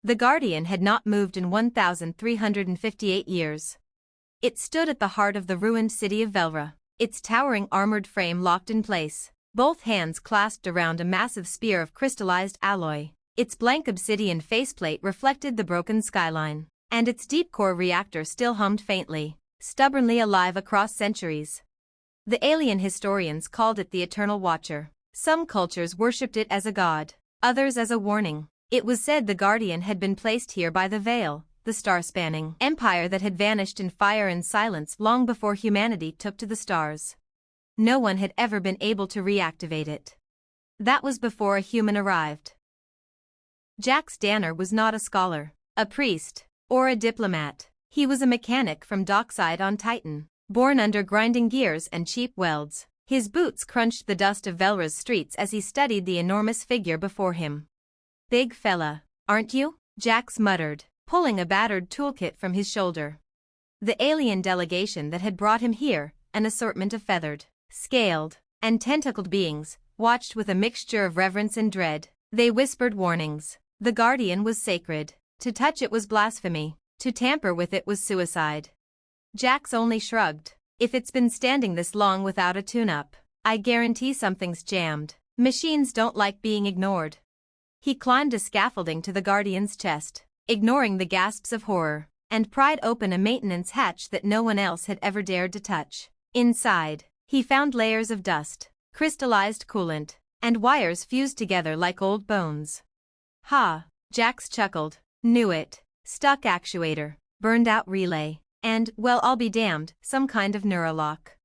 The Guardian had not moved in 1,358 years. It stood at the heart of the ruined city of Velra, its towering armored frame locked in place, both hands clasped around a massive spear of crystallized alloy. Its blank obsidian faceplate reflected the broken skyline, and its deep-core reactor still hummed faintly, stubbornly alive across centuries. The alien historians called it the Eternal Watcher. Some cultures worshipped it as a god, others as a warning. It was said the Guardian had been placed here by the Veil, the star-spanning empire that had vanished in fire and silence long before humanity took to the stars. No one had ever been able to reactivate it. That was before a human arrived. Jax Danner was not a scholar, a priest, or a diplomat. He was a mechanic from dockside on Titan, born under grinding gears and cheap welds. His boots crunched the dust of Velra's streets as he studied the enormous figure before him. "Big fella, aren't you?" Jax muttered, pulling a battered toolkit from his shoulder. The alien delegation that had brought him here, an assortment of feathered, scaled, and tentacled beings, watched with a mixture of reverence and dread. They whispered warnings. The Guardian was sacred. To touch it was blasphemy. To tamper with it was suicide. Jax only shrugged. "If it's been standing this long without a tune-up, I guarantee something's jammed. Machines don't like being ignored." He climbed a scaffolding to the Guardian's chest, ignoring the gasps of horror, and pried open a maintenance hatch that no one else had ever dared to touch. Inside, he found layers of dust, crystallized coolant, and wires fused together like old bones. "Ha," Jax chuckled. "Knew it. Stuck actuator, burned-out relay, and, well, I'll be damned, some kind of neuralock."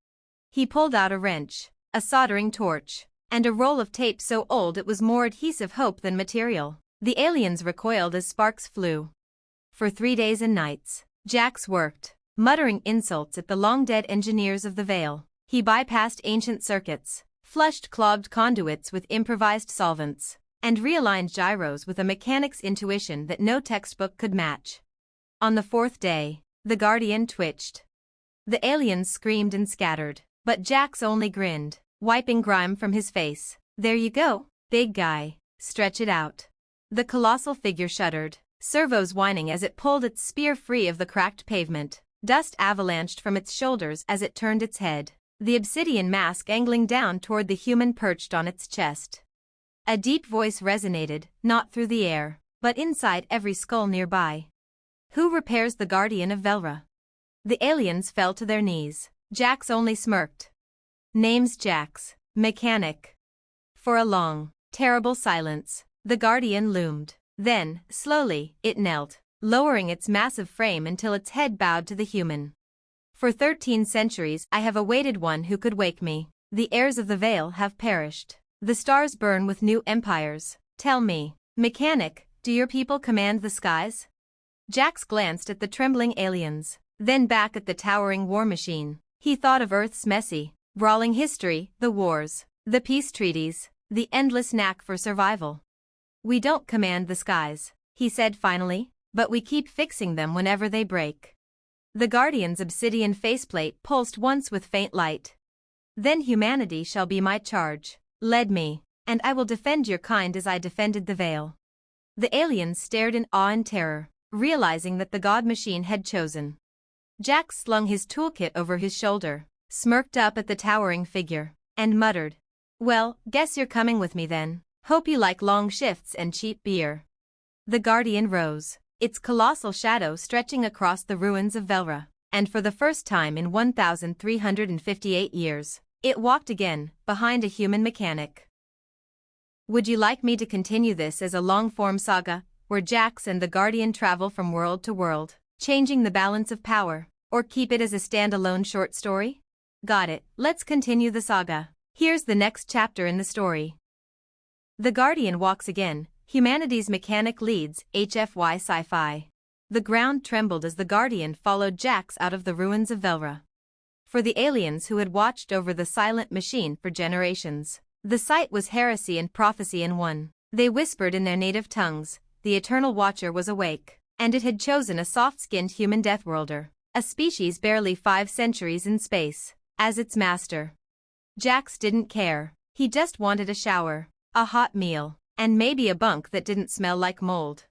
He pulled out a wrench, a soldering torch, and a roll of tape so old it was more adhesive hope than material. The aliens recoiled as sparks flew. For 3 days and nights, Jax worked, muttering insults at the long-dead engineers of the Veil. He bypassed ancient circuits, flushed clogged conduits with improvised solvents, and realigned gyros with a mechanic's intuition that no textbook could match. On the 4th day, the Guardian twitched. The aliens screamed and scattered, but Jax only grinned, wiping grime from his face. "There you go, big guy, stretch it out." The colossal figure shuddered, servos whining as it pulled its spear free of the cracked pavement. Dust avalanched from its shoulders as it turned its head, the obsidian mask angling down toward the human perched on its chest. A deep voice resonated, not through the air, but inside every skull nearby. "Who repairs the Guardian of Velra?" The aliens fell to their knees. Jax only smirked. "Name's Jax, mechanic." For a long, terrible silence, the Guardian loomed. Then, slowly, it knelt, lowering its massive frame until its head bowed to the human. "For 13 centuries I have awaited one who could wake me. The heirs of the Veil have perished. The stars burn with new empires. Tell me, mechanic, do your people command the skies?" Jax glanced at the trembling aliens, then back at the towering war machine. He thought of Earth's messy, brawling history, the wars, the peace treaties, the endless knack for survival. "We don't command the skies," he said finally, "but we keep fixing them whenever they break." The Guardian's obsidian faceplate pulsed once with faint light. "Then humanity shall be my charge. Lead me, and I will defend your kind as I defended the Veil." The aliens stared in awe and terror, realizing that the god machine had chosen. Jax slung his toolkit over his shoulder, smirked up at the towering figure, and muttered, "Well, guess you're coming with me then. Hope you like long shifts and cheap beer." The Guardian rose, its colossal shadow stretching across the ruins of Velra, and for the first time in 1,358 years, it walked again, behind a human mechanic. Would you like me to continue this as a long-form saga, where Jax and the Guardian travel from world to world, changing the balance of power, or keep it as a standalone short story? Got it, let's continue the saga. Here's the next chapter in the story. The Guardian walks again, humanity's mechanic leads, HFY Sci-Fi. The ground trembled as the Guardian followed Jax out of the ruins of Velra. For the aliens who had watched over the silent machine for generations, the sight was heresy and prophecy in one. They whispered in their native tongues, the Eternal Watcher was awake, and it had chosen a soft-skinned human deathworlder, a species barely 5 centuries in space, as its master. Jax didn't care. He just wanted a shower, a hot meal, and maybe a bunk that didn't smell like mold.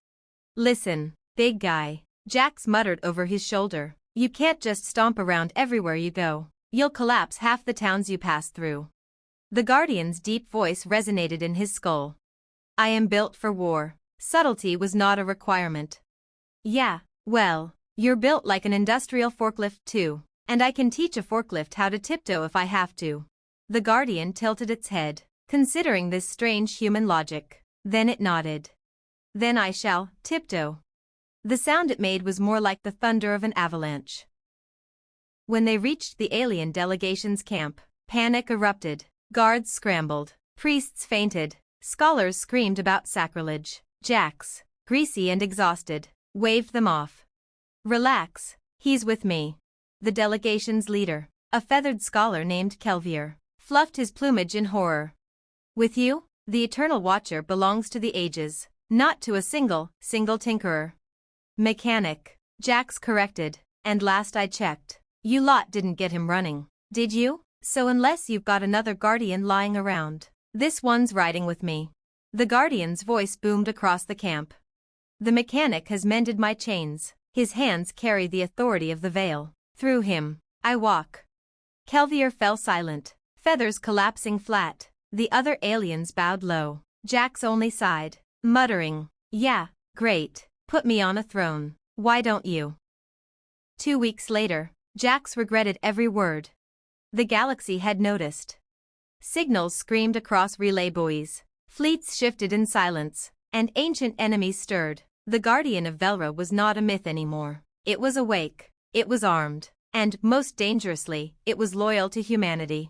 Listen, big guy, Jax muttered over his shoulder. You can't just stomp around everywhere you go. You'll collapse half the towns you pass through. The Guardian's deep voice resonated in his skull. I am built for war. Subtlety was not a requirement. Yeah, well, you're built like an industrial forklift too, and I can teach a forklift how to tiptoe if I have to. The Guardian tilted its head, considering this strange human logic. Then it nodded. Then I shall tiptoe. The sound it made was more like the thunder of an avalanche. When they reached the alien delegation's camp, panic erupted. Guards scrambled, priests fainted, scholars screamed about sacrilege. Jax, greasy and exhausted, waved them off. Relax, he's with me. The delegation's leader, a feathered scholar named Kelvier, fluffed his plumage in horror. With you? The Eternal Watcher belongs to the ages, not to a single tinkerer. Mechanic, Jax corrected, and last I checked, you lot didn't get him running, did you? So unless you've got another Guardian lying around, this one's riding with me. The Guardian's voice boomed across the camp. The mechanic has mended my chains, his hands carry the authority of the Veil. Through him, I walk. Kelvier fell silent, feathers collapsing flat. The other aliens bowed low. Jax only sighed, muttering, yeah, great, put me on a throne, why don't you? 2 weeks later, Jax regretted every word. The galaxy had noticed. Signals screamed across relay buoys, fleets shifted in silence, and ancient enemies stirred. The Guardian of Velra was not a myth anymore. It was awake, it was armed, and, most dangerously, it was loyal to humanity.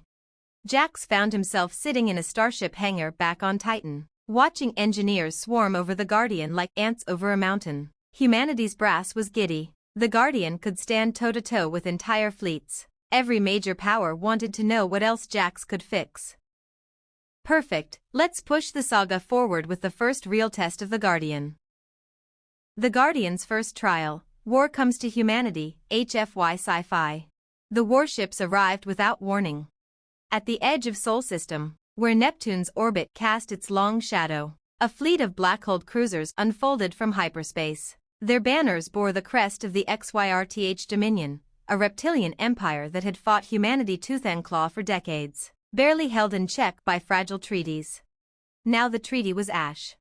Jax found himself sitting in a starship hangar back on Titan, watching engineers swarm over the Guardian like ants over a mountain. Humanity's brass was giddy. The Guardian could stand toe-to-toe with entire fleets. Every major power wanted to know what else Jax could fix. Perfect, let's push the saga forward with the first real test of the Guardian. The Guardian's first trial, War Comes to Humanity, HFY Sci-Fi. The warships arrived without warning. At the edge of Sol System, where Neptune's orbit cast its long shadow, a fleet of black-hulled cruisers unfolded from hyperspace. Their banners bore the crest of the XYRTH Dominion, a reptilian empire that had fought humanity tooth and claw for decades, barely held in check by fragile treaties. Now the treaty was ash.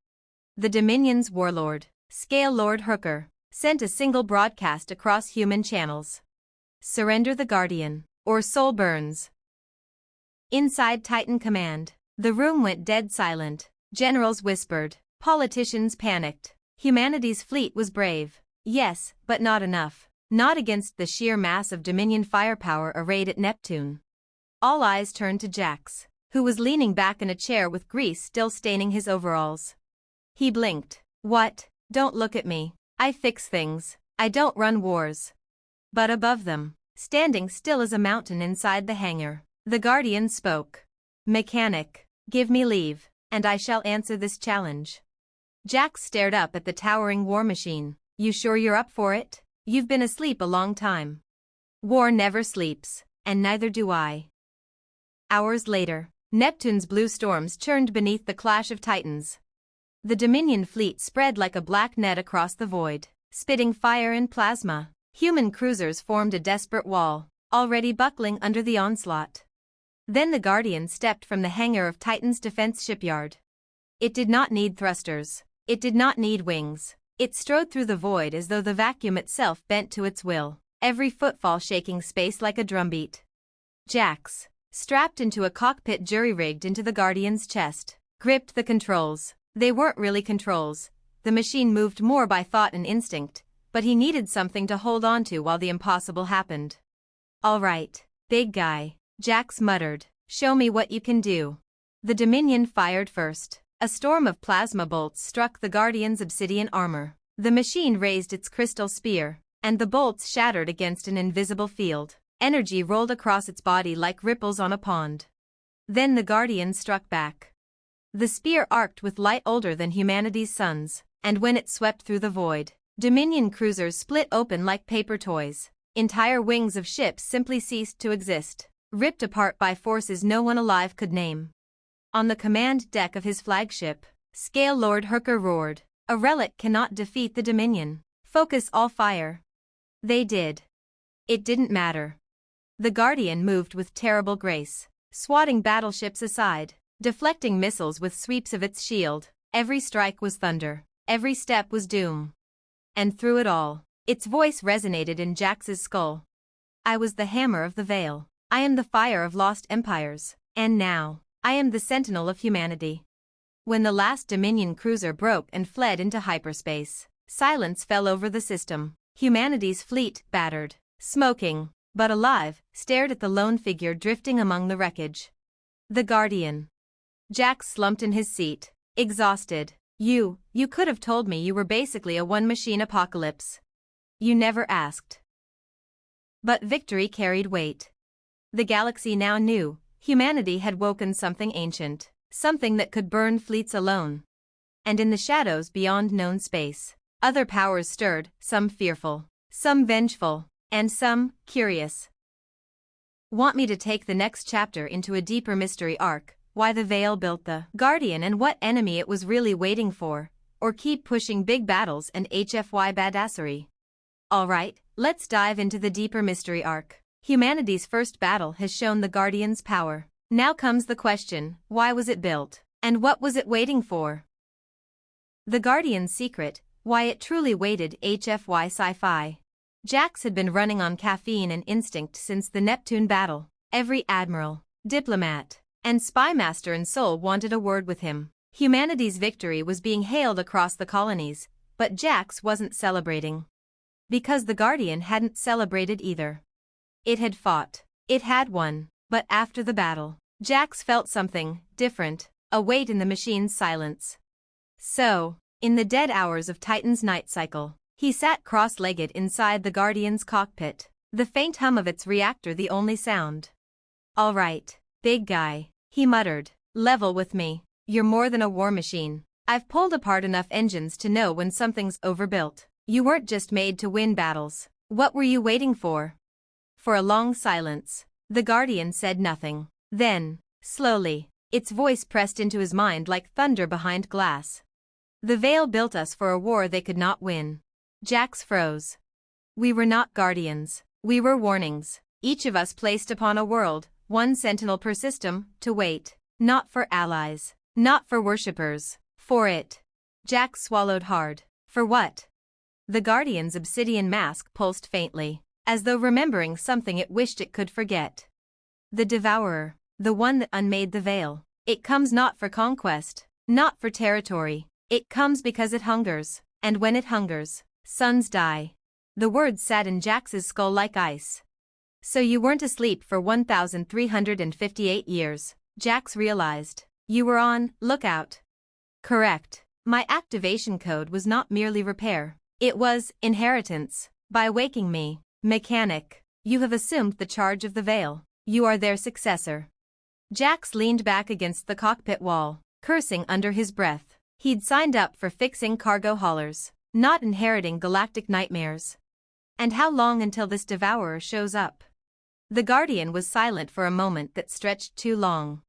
The Dominion's warlord, Scale Lord Hooker, sent a single broadcast across human channels. Surrender the Guardian, or Sol burns. Inside Titan Command, the room went dead silent. Generals whispered, politicians panicked. Humanity's fleet was brave, yes, but not enough. Not against the sheer mass of Dominion firepower arrayed at Neptune. All eyes turned to Jax, who was leaning back in a chair with grease still staining his overalls. He blinked. What? Don't look at me. I fix things. I don't run wars. But above them, standing still as a mountain inside the hangar, the Guardian spoke. Mechanic, give me leave, and I shall answer this challenge. Jax stared up at the towering war machine. You sure you're up for it? You've been asleep a long time. War never sleeps, and neither do I. Hours later, Neptune's blue storms churned beneath the clash of titans. The Dominion fleet spread like a black net across the void, spitting fire and plasma. Human cruisers formed a desperate wall, already buckling under the onslaught. Then the Guardian stepped from the hangar of Titan's defense shipyard. It did not need thrusters. It did not need wings. It strode through the void as though the vacuum itself bent to its will, every footfall shaking space like a drumbeat. Jax, strapped into a cockpit jury-rigged into the Guardian's chest, gripped the controls. They weren't really controls. The machine moved more by thought and instinct, but he needed something to hold on to while the impossible happened. All right, big guy, Jax muttered, show me what you can do. The Dominion fired first. A storm of plasma bolts struck the Guardian's obsidian armor. The machine raised its crystal spear, and the bolts shattered against an invisible field. Energy rolled across its body like ripples on a pond. Then the Guardian struck back. The spear arced with light older than humanity's suns, and when it swept through the void, Dominion cruisers split open like paper toys. Entire wings of ships simply ceased to exist, ripped apart by forces no one alive could name. On the command deck of his flagship, Scale Lord Hooker roared, A relic cannot defeat the Dominion. Focus all fire. They did. It didn't matter. The Guardian moved with terrible grace, swatting battleships aside, deflecting missiles with sweeps of its shield. Every strike was thunder. Every step was doom. And through it all, its voice resonated in Jax's skull. I was the hammer of the Veil. I am the fire of lost empires. And now, I am the sentinel of humanity. When the last Dominion cruiser broke and fled into hyperspace, silence fell over the system. Humanity's fleet, battered, smoking, but alive, stared at the lone figure drifting among the wreckage. The Guardian. Jax slumped in his seat, exhausted. You could have told me you were basically a one-machine apocalypse. You never asked. But victory carried weight. The galaxy now knew, humanity had woken something ancient, something that could burn fleets alone. And in the shadows beyond known space, other powers stirred, some fearful, some vengeful, and some curious. Want me to take the next chapter into a deeper mystery arc, why the Veil built the Guardian and what enemy it was really waiting for, or keep pushing big battles and HFY badassery? Alright, let's dive into the deeper mystery arc. Humanity's first battle has shown the Guardian's power. Now comes the question, why was it built? And what was it waiting for? The Guardian's secret, why it truly waited HFY sci-fi. Jax had been running on caffeine and instinct since the Neptune battle. Every admiral, diplomat, and spymaster in Sol wanted a word with him. Humanity's victory was being hailed across the colonies, but Jax wasn't celebrating. Because the Guardian hadn't celebrated either. It had fought. It had won. But after the battle, Jax felt something different, a weight in the machine's silence. So, in the dead hours of Titan's night cycle, he sat cross-legged inside the Guardian's cockpit, the faint hum of its reactor the only sound. All right, big guy, he muttered, level with me. You're more than a war machine. I've pulled apart enough engines to know when something's overbuilt. You weren't just made to win battles. What were you waiting for? For a long silence, the Guardian said nothing. Then, slowly, its voice pressed into his mind like thunder behind glass. The Veil built us for a war they could not win. Jax froze. We were not guardians. We were warnings. Each of us placed upon a world, one sentinel per system, to wait. Not for allies. Not for worshippers. For it. Jax swallowed hard. For what? The Guardian's obsidian mask pulsed faintly, as though remembering something it wished it could forget. The Devourer, the one that unmade the Veil. It comes not for conquest, not for territory. It comes because it hungers, and when it hungers, sons die. The words sat in Jax's skull like ice. So you weren't asleep for 1,358 years, Jax realized. You were on lookout. Correct. My activation code was not merely repair. It was inheritance. By waking me, mechanic, you have assumed the charge of the Veil. You are their successor. Jax leaned back against the cockpit wall, cursing under his breath. He'd signed up for fixing cargo haulers, not inheriting galactic nightmares. And how long until this Devourer shows up? The Guardian was silent for a moment that stretched too long.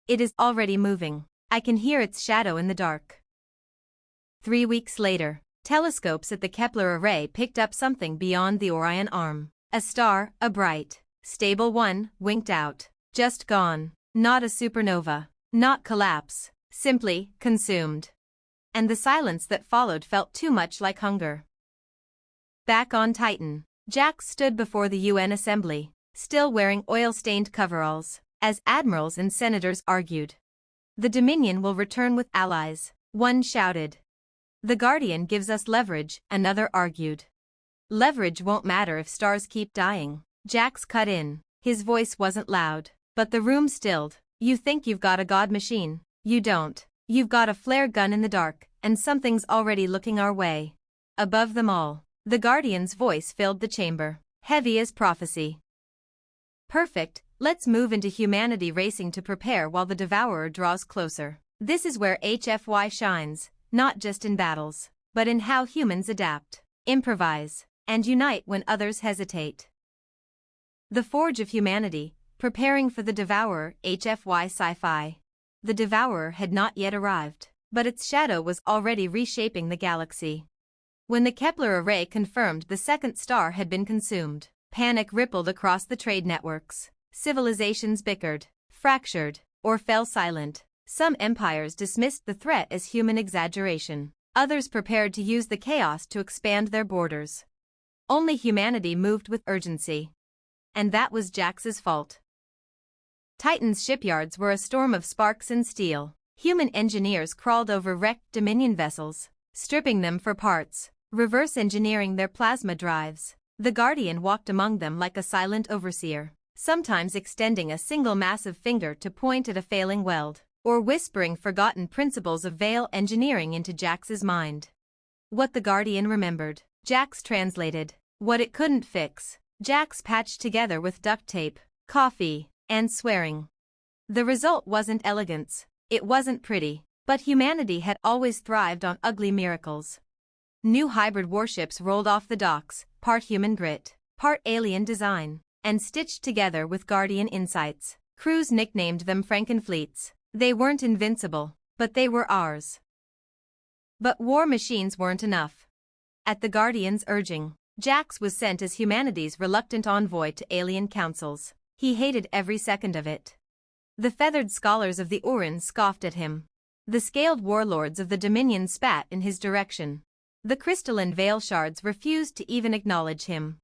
It is already moving. I can hear its shadow in the dark. 3 weeks later, telescopes at the Kepler array picked up something beyond the Orion arm. A star, a bright, stable one, winked out. Just gone. Not a supernova. Not collapse. Simply consumed. And the silence that followed felt too much like hunger. Back on Titan, Jax stood before the UN assembly, still wearing oil-stained coveralls, as admirals and senators argued. The Dominion will return with allies, one shouted. The Guardian gives us leverage, another argued. Leverage won't matter if stars keep dying. Jax cut in. His voice wasn't loud, but the room stilled. You think you've got a god machine. You don't. You've got a flare gun in the dark, and something's already looking our way. Above them all, the Guardian's voice filled the chamber, heavy as prophecy. Perfect, let's move into humanity racing to prepare while the Devourer draws closer. This is where HFY shines, not just in battles, but in how humans adapt, improvise, and unite when others hesitate. The Forge of Humanity, preparing for the Devourer, HFY sci-fi. The Devourer had not yet arrived. but its shadow was already reshaping the galaxy. When the Kepler array confirmed the second star had been consumed, panic rippled across the trade networks. Civilizations bickered, fractured, or fell silent. Some empires dismissed the threat as human exaggeration. Others prepared to use the chaos to expand their borders. Only humanity moved with urgency. And that was Jax's fault. Titan's shipyards were a storm of sparks and steel. Human engineers crawled over wrecked Dominion vessels, stripping them for parts, reverse engineering their plasma drives. The Guardian walked among them like a silent overseer, sometimes extending a single massive finger to point at a failing weld, or whispering forgotten principles of Veil engineering into Jax's mind. What the Guardian remembered, Jax translated. What it couldn't fix, Jax patched together with duct tape, coffee, and swearing. The result wasn't elegance, it wasn't pretty, but humanity had always thrived on ugly miracles. New hybrid warships rolled off the docks, part human grit, part alien design, and stitched together with Guardian insights. Crews nicknamed them Frankenfleets. They weren't invincible, but they were ours. But war machines weren't enough. At the Guardian's urging, Jax was sent as humanity's reluctant envoy to alien councils. He hated every second of it. The feathered scholars of the Uran scoffed at him. The scaled warlords of the Dominion spat in his direction. The crystalline veil shards refused to even acknowledge him.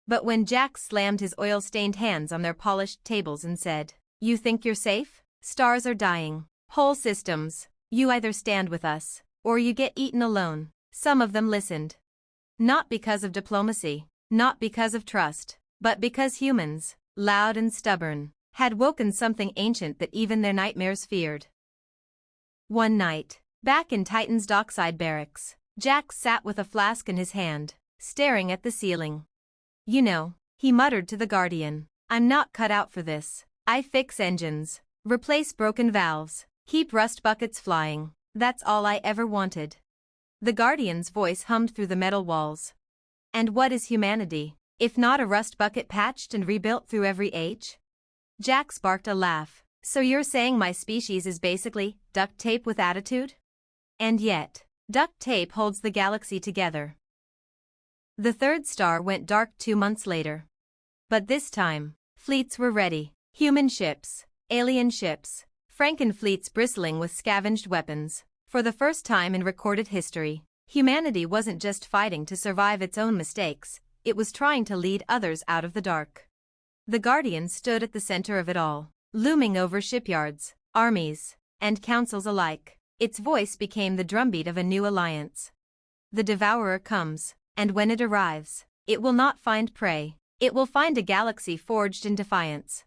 But when Jax slammed his oil-stained hands on their polished tables and said, "You think you're safe? Stars are dying. Whole systems. You either stand with us, or you get eaten alone," some of them listened. Not because of diplomacy, not because of trust, but because humans, loud and stubborn, had woken something ancient that even their nightmares feared. One night, back in Titan's dockside barracks, Jax sat with a flask in his hand, staring at the ceiling. "You know," he muttered to the Guardian, "I'm not cut out for this. I fix engines, replace broken valves, keep rust buckets flying. That's all I ever wanted." The Guardian's voice hummed through the metal walls. "And what is humanity, if not a rust bucket patched and rebuilt through every age?" Jax barked a laugh. "So you're saying my species is basically duct tape with attitude? And yet, duct tape holds the galaxy together." The third star went dark 2 months later. But this time, fleets were ready. Human ships, alien ships, Frankenfleets bristling with scavenged weapons. For the first time in recorded history, humanity wasn't just fighting to survive its own mistakes, it was trying to lead others out of the dark. The Guardian stood at the center of it all, looming over shipyards, armies, and councils alike. Its voice became the drumbeat of a new alliance. The Devourer comes, and when it arrives, it will not find prey, it will find a galaxy forged in defiance.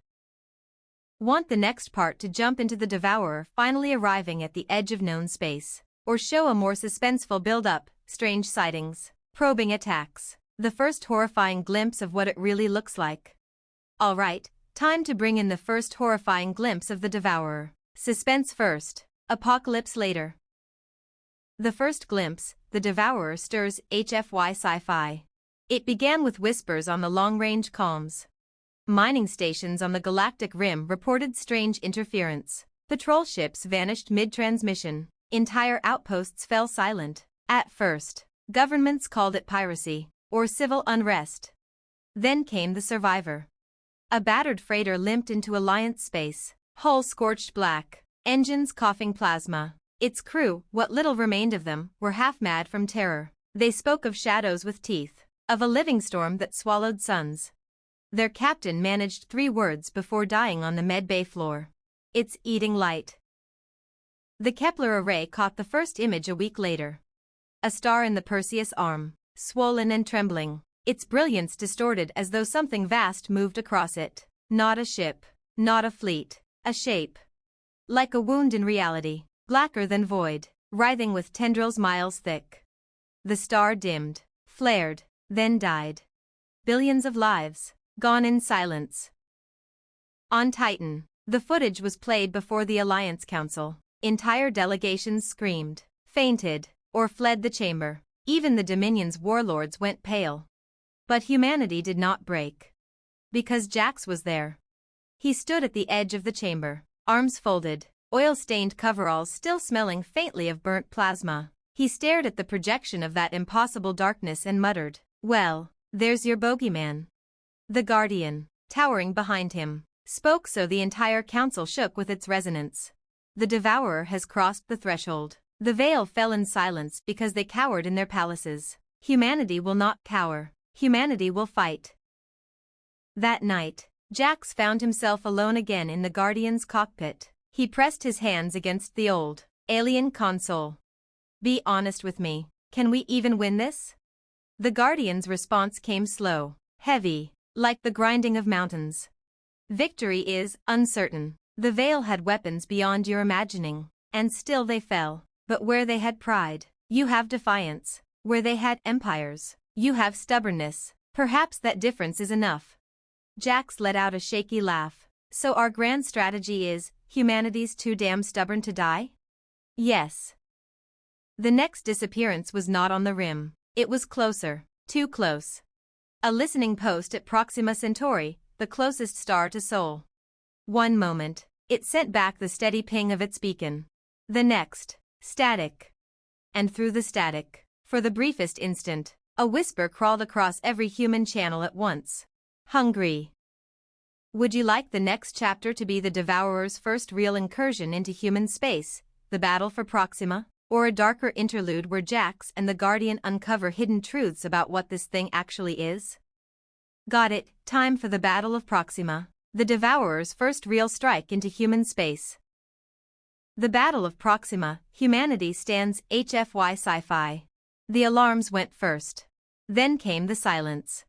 Want the next part to jump into the Devourer finally arriving at the edge of known space, or show a more suspenseful build-up, strange sightings, probing attacks, the first horrifying glimpse of what it really looks like? Alright, time to bring in the first horrifying glimpse of the Devourer. Suspense first, apocalypse later. The first glimpse, the Devourer stirs HFY sci-fi. It began with whispers on the long-range comms. Mining stations on the galactic rim reported strange interference. Patrol ships vanished mid-transmission. Entire outposts fell silent. At first, governments called it piracy, or civil unrest. Then came the Survivor. A battered freighter limped into Alliance space, hull scorched black, engines coughing plasma. Its crew, what little remained of them, were half-mad from terror. They spoke of shadows with teeth, of a living storm that swallowed suns. Their captain managed 3 words before dying on the medbay floor. "It's eating light." The Kepler array caught the first image a week later. A star in the Perseus arm, swollen and trembling, its brilliance distorted as though something vast moved across it. Not a ship, not a fleet, a shape. Like a wound in reality, blacker than void, writhing with tendrils miles thick. The star dimmed, flared, then died. Billions of lives, gone in silence. On Titan, the footage was played before the Alliance Council. Entire delegations screamed, fainted, or fled the chamber. Even the Dominion's warlords went pale. But humanity did not break. Because Jax was there. He stood at the edge of the chamber, arms folded, oil-stained coveralls still smelling faintly of burnt plasma. He stared at the projection of that impossible darkness and muttered, "Well, there's your bogeyman." The Guardian, towering behind him, spoke so the entire council shook with its resonance. The Devourer has crossed the threshold. The veil fell in silence because they cowered in their palaces. Humanity will not cower. Humanity will fight. That night, Jax found himself alone again in the Guardian's cockpit. He pressed his hands against the old, alien console. "Be honest with me. Can we even win this?" The Guardian's response came slow, heavy, like the grinding of mountains. "Victory is uncertain. The Veil had weapons beyond your imagining, and still they fell. But where they had pride, you have defiance. Where they had empires, you have stubbornness. Perhaps that difference is enough." Jax let out a shaky laugh. "So our grand strategy is, humanity's too damn stubborn to die?" "Yes." The next disappearance was not on the rim. It was closer, too close. A listening post at Proxima Centauri, the closest star to Sol. One moment, it sent back the steady ping of its beacon. The next, static. And through the static, for the briefest instant, a whisper crawled across every human channel at once. "Hungry." Would you like the next chapter to be the Devourer's first real incursion into human space, the battle for Proxima? Or a darker interlude where Jax and the Guardian uncover hidden truths about what this thing actually is? Got it, time for the Battle of Proxima, the Devourer's first real strike into human space. The Battle of Proxima, humanity stands HFY sci-fi. The alarms went first. Then came the silence.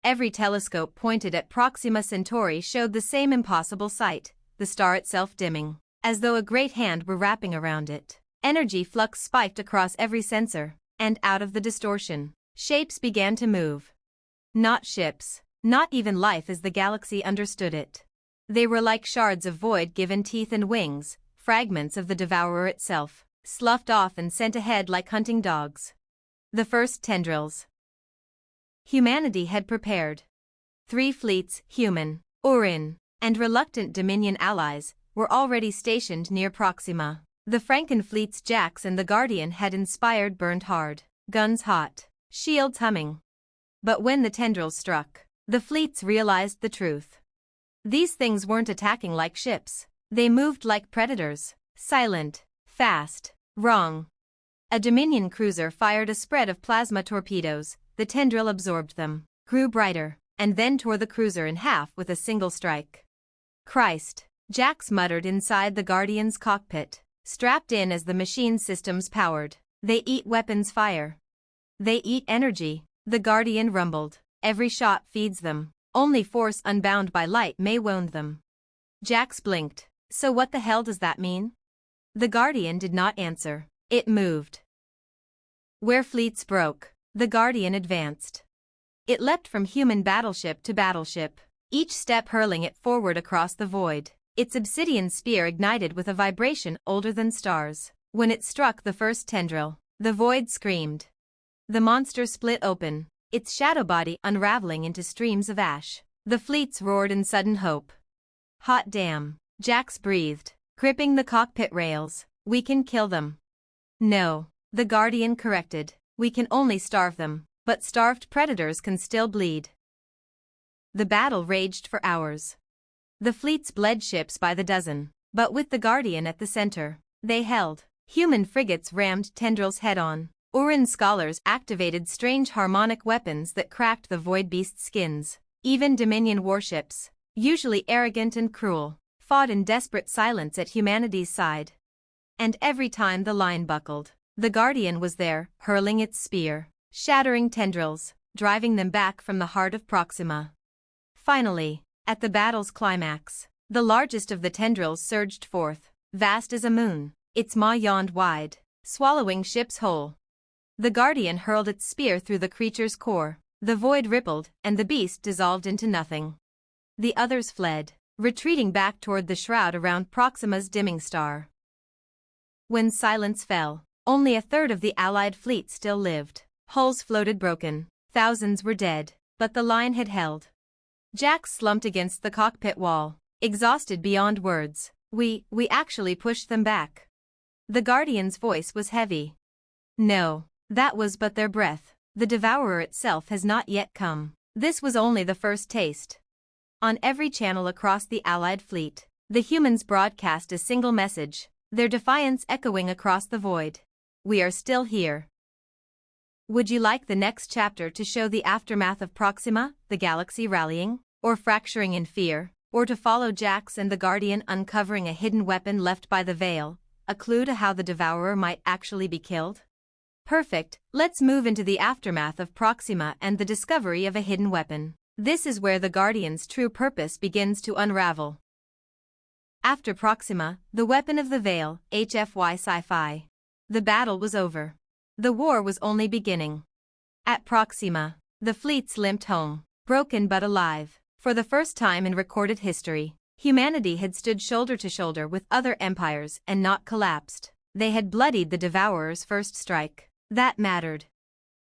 Every telescope pointed at Proxima Centauri showed the same impossible sight, the star itself dimming, as though a great hand were wrapping around it. Energy flux spiked across every sensor, and out of the distortion, shapes began to move. Not ships, not even life as the galaxy understood it. They were like shards of void given teeth and wings, fragments of the Devourer itself, sloughed off and sent ahead like hunting dogs. The first tendrils. Humanity had prepared. 3 fleets, human, Orin, and reluctant Dominion allies, were already stationed near Proxima. The Frankenfleet's Jax and the Guardian had inspired burned hard, guns hot, shields humming. But when the tendrils struck, the fleets realized the truth. These things weren't attacking like ships. They moved like predators, silent, fast, wrong. A Dominion cruiser fired a spread of plasma torpedoes, the tendril absorbed them, grew brighter, and then tore the cruiser in half with a single strike. "Christ," Jax muttered inside the Guardian's cockpit. Strapped in as the machine systems powered. "They eat weapons fire. They eat energy," the Guardian rumbled. "Every shot feeds them. Only force unbound by light may wound them." Jax blinked. "So what the hell does that mean?" The Guardian did not answer. It moved. Where fleets broke, the Guardian advanced. It leapt from human battleship to battleship, each step hurling it forward across the void. Its obsidian spear ignited with a vibration older than stars. When it struck the first tendril, the void screamed. The monster split open, its shadow body unraveling into streams of ash. The fleets roared in sudden hope. "Hot damn," Jax breathed, gripping the cockpit rails. "We can kill them." "No," the Guardian corrected. "We can only starve them, but starved predators can still bleed." The battle raged for hours. The fleets bled ships by the dozen, but with the Guardian at the center, they held. Human frigates rammed tendrils head-on. Orin scholars activated strange harmonic weapons that cracked the void beast's skins. Even Dominion warships, usually arrogant and cruel, fought in desperate silence at humanity's side. And every time the line buckled, the Guardian was there, hurling its spear, shattering tendrils, driving them back from the heart of Proxima. Finally, at the battle's climax, the largest of the tendrils surged forth, vast as a moon, its maw yawned wide, swallowing ships whole. The Guardian hurled its spear through the creature's core, the void rippled, and the beast dissolved into nothing. The others fled, retreating back toward the shroud around Proxima's dimming star. When silence fell, only a third of the Allied fleet still lived. Hulls floated broken, thousands were dead, but the line had held. Jax slumped against the cockpit wall, exhausted beyond words. We actually pushed them back. The Guardian's voice was heavy. No, that was but their breath. The Devourer itself has not yet come. This was only the first taste. On every channel across the Allied fleet, the humans broadcast a single message, their defiance echoing across the void. We are still here. Would you like the next chapter to show the aftermath of Proxima, the galaxy rallying, or fracturing in fear, or to follow Jax and the Guardian uncovering a hidden weapon left by the Veil, a clue to how the Devourer might actually be killed? Perfect, let's move into the aftermath of Proxima and the discovery of a hidden weapon. This is where the Guardian's true purpose begins to unravel. After Proxima, the weapon of the Veil, HFY Sci-Fi. The battle was over. The war was only beginning. At Proxima, the fleets limped home, broken but alive. For the first time in recorded history, humanity had stood shoulder to shoulder with other empires and not collapsed. They had bloodied the Devourer's first strike. That mattered.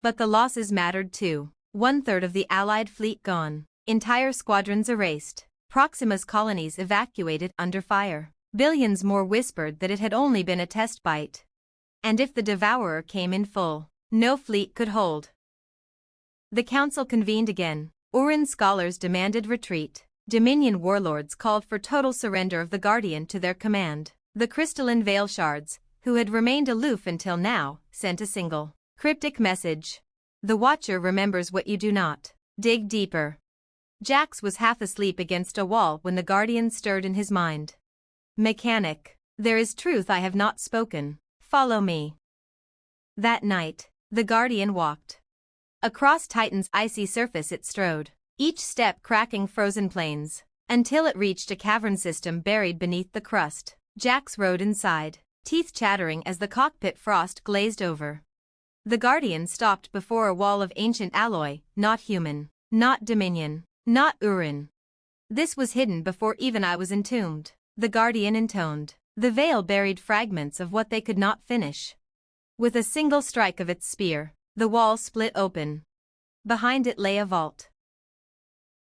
But the losses mattered too. 1/3 of the Allied fleet gone, entire squadrons erased, Proxima's colonies evacuated under fire. Billions more whispered that it had only been a test bite. And if the Devourer came in full, no fleet could hold. The council convened again. Uran scholars demanded retreat. Dominion warlords called for total surrender of the Guardian to their command. The crystalline Veil shards, who had remained aloof until now, sent a single, cryptic message. The Watcher remembers what you do not. Dig deeper. Jax was half asleep against a wall when the Guardian stirred in his mind. Mechanic. There is truth I have not spoken. Follow me. That night, the Guardian walked. Across Titan's icy surface it strode, each step cracking frozen plains, until it reached a cavern system buried beneath the crust. Jax rode inside, teeth chattering as the cockpit frost glazed over. The Guardian stopped before a wall of ancient alloy, not human, not Dominion, not Uran. This was hidden before even I was entombed. The Guardian intoned. The Veil buried fragments of what they could not finish. With a single strike of its spear, the wall split open. Behind it lay a vault.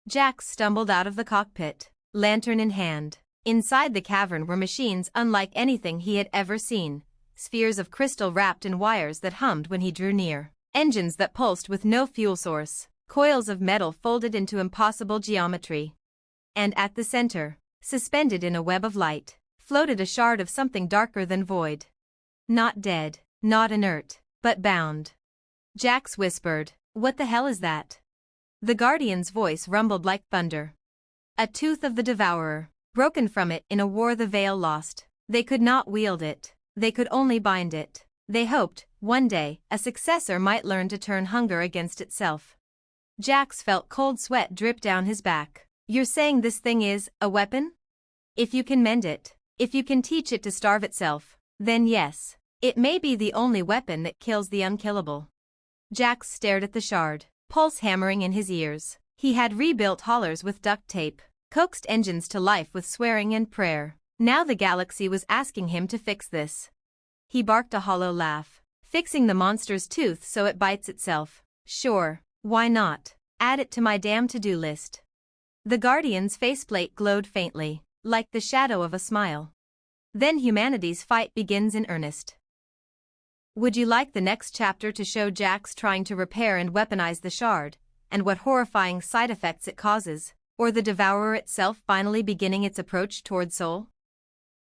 Jax stumbled out of the cockpit, lantern in hand. Inside the cavern were machines unlike anything he had ever seen, spheres of crystal wrapped in wires that hummed when he drew near, engines that pulsed with no fuel source, coils of metal folded into impossible geometry. And at the center, suspended in a web of light, floated a shard of something darker than void. Not dead, not inert, but bound. Jax whispered, "What the hell is that?" The Guardian's voice rumbled like thunder. A tooth of the Devourer, broken from it in a war the Veil lost. They could not wield it, they could only bind it. They hoped, one day, a successor might learn to turn hunger against itself. Jax felt cold sweat drip down his back. You're saying this thing is a weapon? If you can mend it, if you can teach it to starve itself, then yes, it may be the only weapon that kills the unkillable. Jax stared at the shard, pulse hammering in his ears. He had rebuilt haulers with duct tape, coaxed engines to life with swearing and prayer. Now the galaxy was asking him to fix this. He barked a hollow laugh. Fixing the monster's tooth so it bites itself. Sure, why not? Add it to my damn to-do list. The Guardian's faceplate glowed faintly, like the shadow of a smile. Then humanity's fight begins in earnest. Would you like the next chapter to show Jax trying to repair and weaponize the shard, and what horrifying side effects it causes, or the Devourer itself finally beginning its approach toward Sol?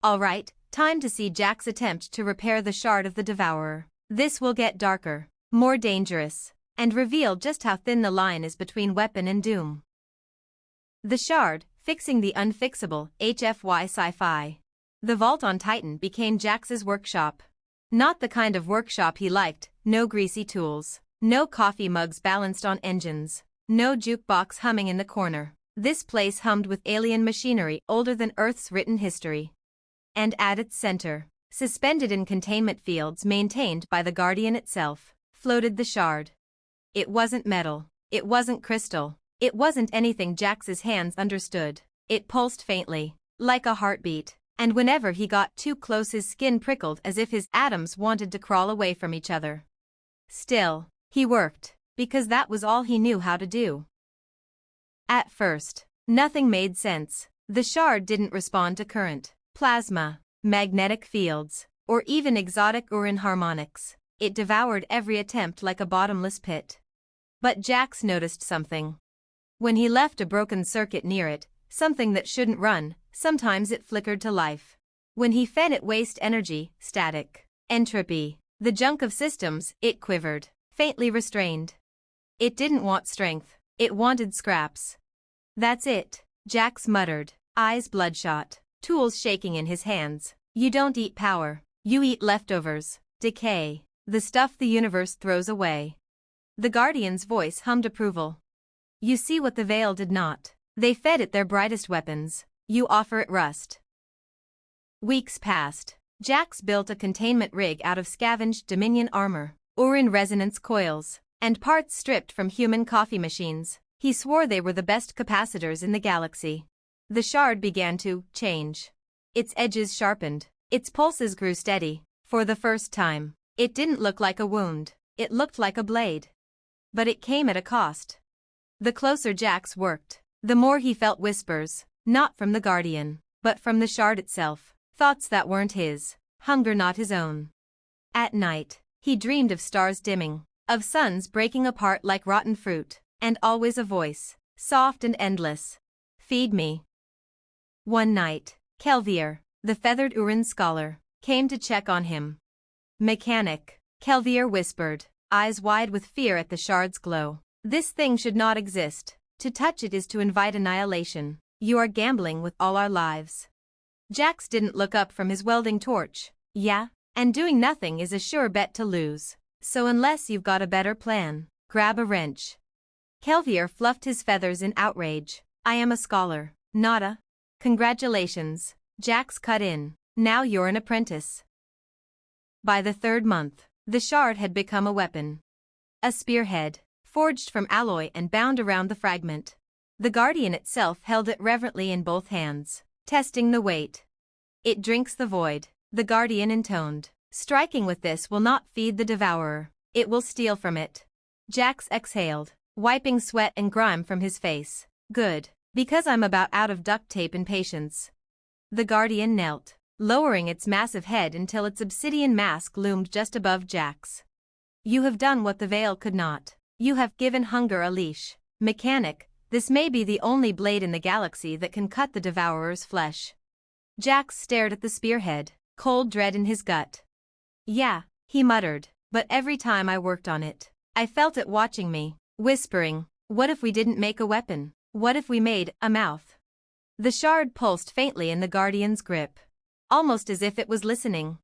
Alright, time to see Jax attempt to repair the shard of the Devourer. This will get darker, more dangerous, and reveal just how thin the line is between weapon and doom. The shard, fixing the unfixable, HFY Sci-Fi. The vault on Titan became Jax's workshop. Not the kind of workshop he liked, no greasy tools, no coffee mugs balanced on engines, no jukebox humming in the corner. This place hummed with alien machinery older than Earth's written history. And at its center, suspended in containment fields maintained by the Guardian itself, floated the shard. It wasn't metal, it wasn't crystal, it wasn't anything Jax's hands understood. It pulsed faintly, like a heartbeat, and whenever he got too close his skin prickled as if his atoms wanted to crawl away from each other. Still, he worked, because that was all he knew how to do. At first, nothing made sense. The shard didn't respond to current. plasma, magnetic fields, or even exotic Uran harmonics. It devoured every attempt like a bottomless pit. But Jax noticed something. When he left a broken circuit near it, something that shouldn't run, sometimes it flickered to life. When he fed it waste energy, static, entropy, the junk of systems, it quivered, faintly restrained. It didn't want strength, it wanted scraps. That's it, Jax muttered, eyes bloodshot, tools shaking in his hands. You don't eat power, you eat leftovers, decay, the stuff the universe throws away. The Guardian's voice hummed approval. You see what the Veil did not. They fed it their brightest weapons. You offer it rust. Weeks passed. Jax built a containment rig out of scavenged Dominion armor, Uran resonance coils, and parts stripped from human coffee machines. He swore they were the best capacitors in the galaxy. The shard began to change. Its edges sharpened. Its pulses grew steady. For the first time, it didn't look like a wound. It looked like a blade. But it came at a cost. The closer Jax worked, the more he felt whispers, not from the Guardian, but from the shard itself, thoughts that weren't his, hunger not his own. At night, he dreamed of stars dimming, of suns breaking apart like rotten fruit, and always a voice, soft and endless. Feed me. One night, Kelvier, the feathered Uran scholar, came to check on him. Mechanic, Kelvier whispered, eyes wide with fear at the shard's glow. This thing should not exist. To touch it is to invite annihilation. You are gambling with all our lives. Jax didn't look up from his welding torch. Yeah, and doing nothing is a sure bet to lose. So unless you've got a better plan, grab a wrench. Kelvier fluffed his feathers in outrage. I am a scholar, not a... Congratulations, Jax cut in. Now you're an apprentice. By the third month, the shard had become a weapon. A spearhead, forged from alloy and bound around the fragment. The Guardian itself held it reverently in both hands, testing the weight. It drinks the void, the Guardian intoned. Striking with this will not feed the devourer, it will steal from it. Jax exhaled, wiping sweat and grime from his face. Good, because I'm about out of duct tape and patience. The Guardian knelt, lowering its massive head until its obsidian mask loomed just above Jax. You have done what the Veil could not. You have given hunger a leash. Mechanic, this may be the only blade in the galaxy that can cut the devourer's flesh. Jax stared at the spearhead, cold dread in his gut. Yeah, he muttered, but every time I worked on it, I felt it watching me, whispering, what if we didn't make a weapon? What if we made a mouth? The shard pulsed faintly in the Guardian's grip, almost as if it was listening.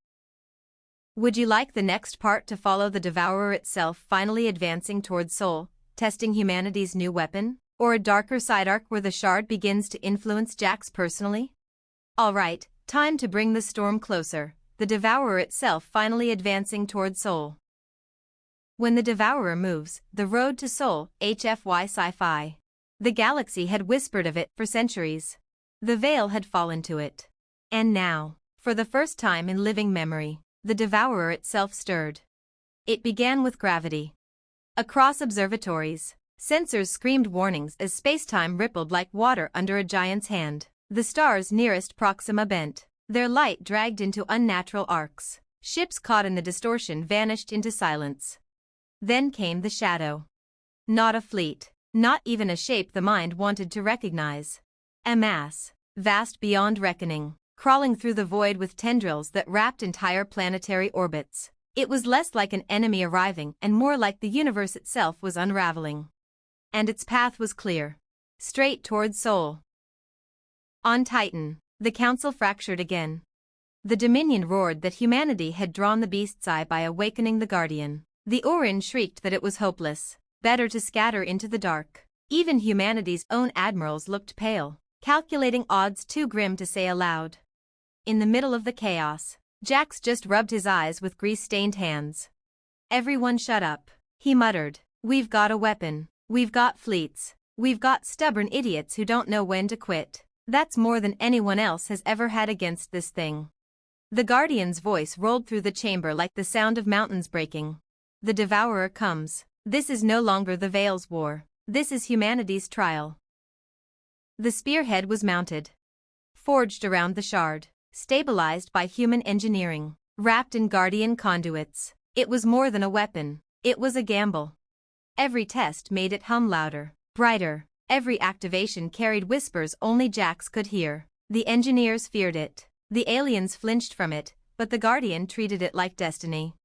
Would you like the next part to follow the devourer itself finally advancing towards Sol, testing humanity's new weapon, or a darker side arc where the shard begins to influence Jax personally? Alright, time to bring the storm closer, the devourer itself finally advancing towards Sol. When the devourer moves, the road to Sol, HFY sci-fi. The galaxy had whispered of it for centuries. The Veil had fallen to it. And now, for the first time in living memory, the devourer itself stirred. It began with gravity. Across observatories, sensors screamed warnings as spacetime rippled like water under a giant's hand. The stars nearest Proxima bent, their light dragged into unnatural arcs. Ships caught in the distortion vanished into silence. Then came the shadow. Not a fleet, not even a shape the mind wanted to recognize. A mass, vast beyond reckoning, crawling through the void with tendrils that wrapped entire planetary orbits. It was less like an enemy arriving and more like the universe itself was unraveling. And its path was clear. Straight towards Sol. On Titan, the Council fractured again. The Dominion roared that humanity had drawn the beast's eye by awakening the Guardian. The Uran shrieked that it was hopeless, better to scatter into the dark. Even humanity's own admirals looked pale, calculating odds too grim to say aloud. In the middle of the chaos, Jax just rubbed his eyes with grease-stained hands. Everyone shut up, he muttered. We've got a weapon, we've got fleets, we've got stubborn idiots who don't know when to quit. That's more than anyone else has ever had against this thing. The Guardian's voice rolled through the chamber like the sound of mountains breaking. The Devourer comes. This is no longer the Veil's war. This is humanity's trial. The spearhead was mounted. Forged around the shard, stabilized by human engineering, wrapped in Guardian conduits. It was more than a weapon, it was a gamble. Every test made it hum louder, brighter. Every activation carried whispers only Jax could hear. The engineers feared it. The aliens flinched from it, but the Guardian treated it like destiny.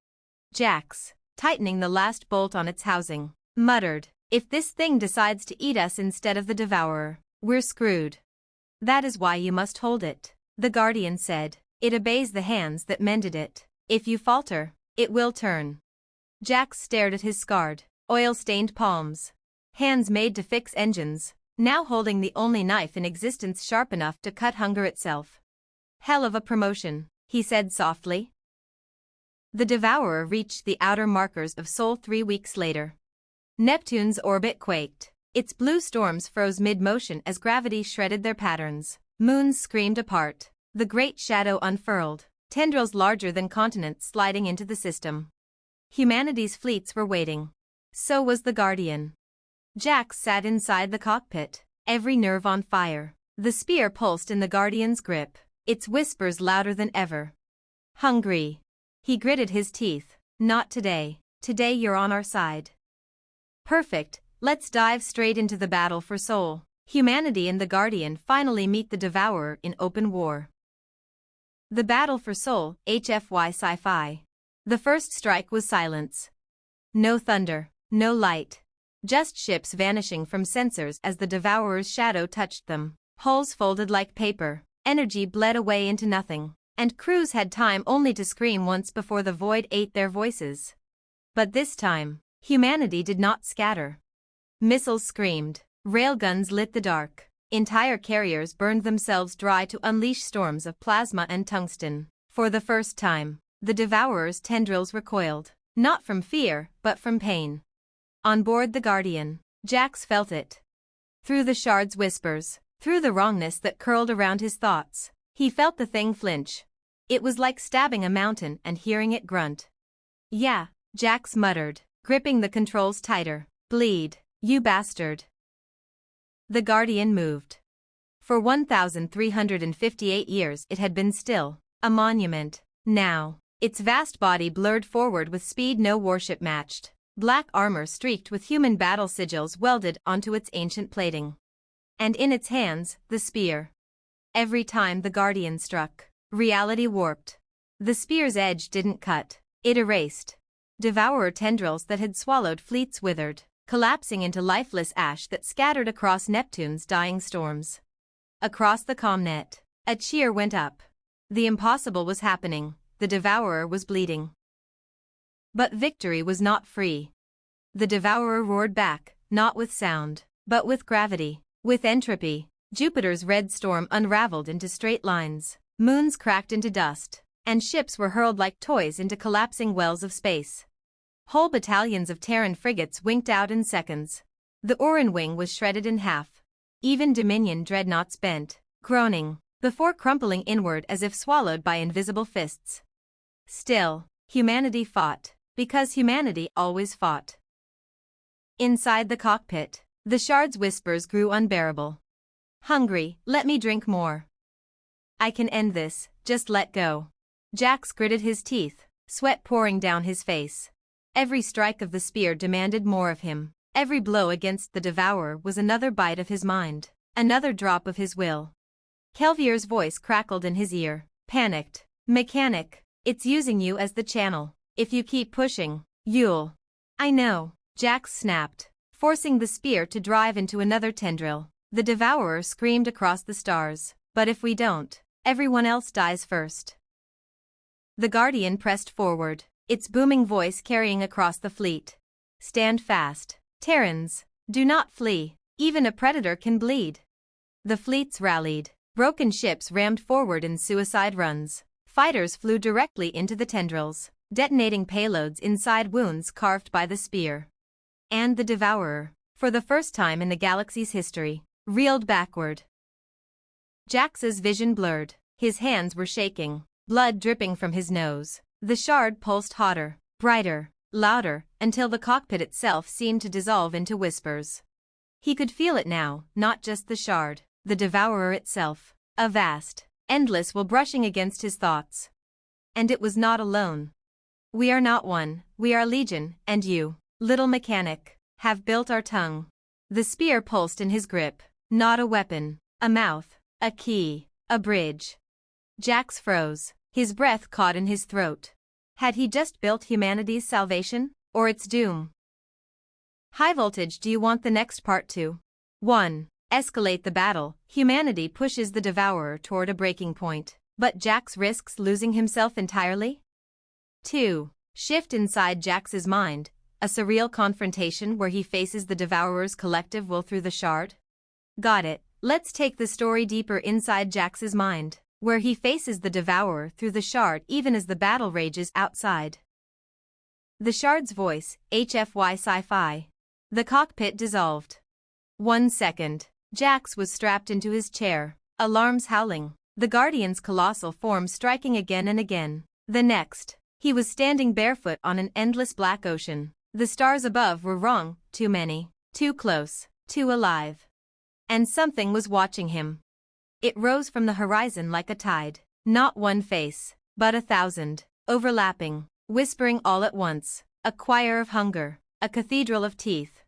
Jax, tightening the last bolt on its housing, muttered, "If this thing decides to eat us instead of the Devourer, we're screwed." "That is why you must hold it," the Guardian said. "It obeys the hands that mended it. If you falter, it will turn." Jax stared at his scarred, oil-stained palms. Hands made to fix engines, now holding the only knife in existence sharp enough to cut hunger itself. "Hell of a promotion," he said softly. The Devourer reached the outer markers of Sol 3 weeks later. Neptune's orbit quaked. Its blue storms froze mid-motion as gravity shredded their patterns. Moons screamed apart. The great shadow unfurled, tendrils larger than continents sliding into the system. Humanity's fleets were waiting. So was the Guardian. Jax sat inside the cockpit, every nerve on fire. The spear pulsed in the Guardian's grip, its whispers louder than ever. "Hungry." He gritted his teeth. "Not today. Today you're on our side." "Perfect, let's dive straight into the battle for Sol." Humanity and the Guardian finally meet the Devourer in open war. The battle for Sol, HFY Sci-Fi. The first strike was silence. No thunder, no light. Just ships vanishing from sensors as the Devourer's shadow touched them. Hulls folded like paper, energy bled away into nothing, and crews had time only to scream once before the void ate their voices. But this time, humanity did not scatter. Missiles screamed, railguns lit the dark, entire carriers burned themselves dry to unleash storms of plasma and tungsten. For the first time, the Devourer's tendrils recoiled, not from fear, but from pain. On board the Guardian, Jax felt it. Through the shard's whispers, through the wrongness that curled around his thoughts, he felt the thing flinch. It was like stabbing a mountain and hearing it grunt. "Yeah," Jax muttered, gripping the controls tighter. "Bleed, you bastard." The Guardian moved. For 1,358 years it had been still, a monument. Now, its vast body blurred forward with speed no warship matched. Black armor streaked with human battle sigils welded onto its ancient plating. And in its hands, the spear. Every time the Guardian struck, reality warped. The spear's edge didn't cut, it erased. Devourer tendrils that had swallowed fleets withered, collapsing into lifeless ash that scattered across Neptune's dying storms. Across the Comnet, a cheer went up. The impossible was happening, the Devourer was bleeding. But victory was not free. The Devourer roared back, not with sound, but with gravity, with entropy. Jupiter's red storm unraveled into straight lines, moons cracked into dust, and ships were hurled like toys into collapsing wells of space. Whole battalions of Terran frigates winked out in seconds. The Orin wing was shredded in half. Even Dominion dreadnoughts bent, groaning, before crumpling inward as if swallowed by invisible fists. Still, humanity fought, because humanity always fought. Inside the cockpit, the shard's whispers grew unbearable. "Hungry, let me drink more. I can end this, just let go." Jax gritted his teeth, sweat pouring down his face. Every strike of the spear demanded more of him. Every blow against the Devourer was another bite of his mind, another drop of his will. Kelvier's voice crackled in his ear, panicked. "Mechanic, it's using you as the channel. If you keep pushing, you'll..." "I know," Jax snapped, forcing the spear to drive into another tendril. The Devourer screamed across the stars, "But if we don't, everyone else dies first." The Guardian pressed forward, its booming voice carrying across the fleet. "Stand fast, Terrans, do not flee, even a predator can bleed." The fleets rallied, broken ships rammed forward in suicide runs. Fighters flew directly into the tendrils, detonating payloads inside wounds carved by the spear. And the Devourer, for the first time in the galaxy's history, reeled backward. Jax's vision blurred, his hands were shaking, blood dripping from his nose. The shard pulsed hotter, brighter, louder, until the cockpit itself seemed to dissolve into whispers. He could feel it now, not just the shard, the Devourer itself, a vast, endless while brushing against his thoughts. And it was not alone. We are not one, we are legion, and you, little mechanic, have built our tongue. The spear pulsed in his grip. Not a weapon, a mouth, a key, a bridge. Jax froze, his breath caught in his throat. Had he just built humanity's salvation, or its doom? High voltage, do you want the next part to? 1. Escalate the battle. Humanity pushes the devourer toward a breaking point, but Jax risks losing himself entirely? 2. Shift inside Jax's mind, a surreal confrontation where he faces the devourer's collective will through the shard? Got it. Let's take the story deeper inside Jax's mind, where he faces the devourer through the shard even as the battle rages outside. The shard's voice, HFY sci-fi. The cockpit dissolved. 1 second. Jax was strapped into his chair, alarms howling, the Guardian's colossal form striking again and again. The next, he was standing barefoot on an endless black ocean. The stars above were wrong, too many, too close, too alive. And something was watching him. It rose from the horizon like a tide, not one face, but 1,000, overlapping, whispering all at once, a choir of hunger, a cathedral of teeth.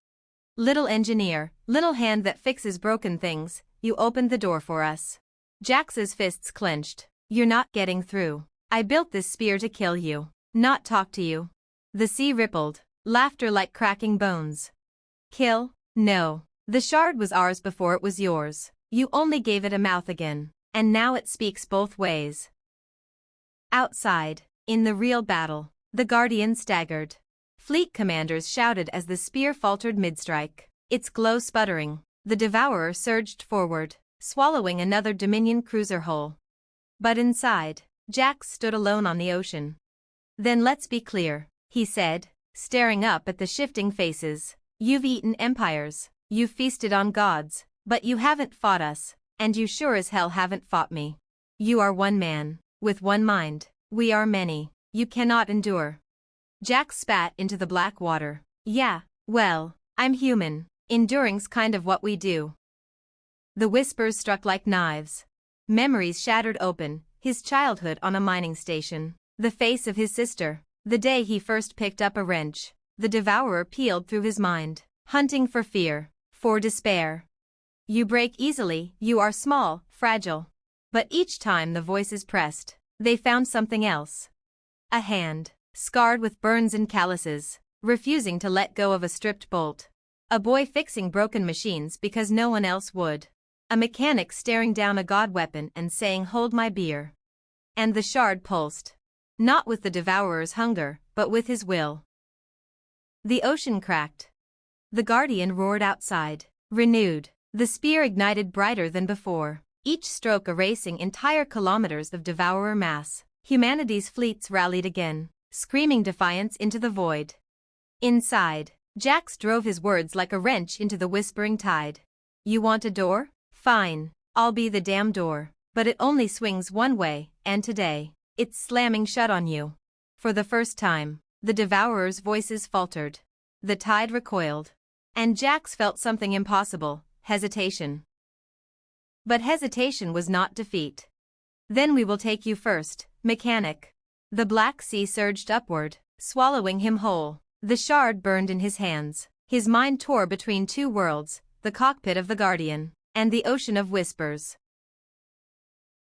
Little engineer, little hand that fixes broken things, you opened the door for us. Jax's fists clenched. You're not getting through. I built this spear to kill you, not talk to you. The sea rippled, laughter like cracking bones. Kill? No. The shard was ours before it was yours. You only gave it a mouth again, and now it speaks both ways. Outside, in the real battle, the Guardian staggered. Fleet commanders shouted as the spear faltered mid-strike, its glow sputtering. The devourer surged forward, swallowing another Dominion cruiser whole. But inside, Jax stood alone on the ocean. Then let's be clear, he said, staring up at the shifting faces. You've eaten empires, you've feasted on gods, but you haven't fought us, and you sure as hell haven't fought me. You are one man, with one mind. We are many. You cannot endure. Jax spat into the black water. Yeah, well, I'm human. Enduring's kind of what we do. The whispers struck like knives. Memories shattered open, his childhood on a mining station, the face of his sister, the day he first picked up a wrench. The devourer peeled through his mind, hunting for fear, for despair. You break easily, you are small, fragile. But each time the voices pressed, they found something else. A hand, scarred with burns and calluses, refusing to let go of a stripped bolt. A boy fixing broken machines because no one else would. A mechanic staring down a god weapon and saying, "Hold my beer." And the shard pulsed. Not with the devourer's hunger, but with his will. The ocean cracked. The Guardian roared outside, renewed. The spear ignited brighter than before, each stroke erasing entire kilometers of devourer mass. Humanity's fleets rallied again, screaming defiance into the void. Inside, Jax drove his words like a wrench into the whispering tide. You want a door? Fine, I'll be the damn door. But it only swings one way, and today, it's slamming shut on you. For the first time, the devourer's voices faltered. The tide recoiled. And Jax felt something impossible, hesitation. But hesitation was not defeat. Then we will take you first, mechanic. The Black Sea surged upward, swallowing him whole. The shard burned in his hands. His mind tore between two worlds, the cockpit of the Guardian, and the ocean of whispers.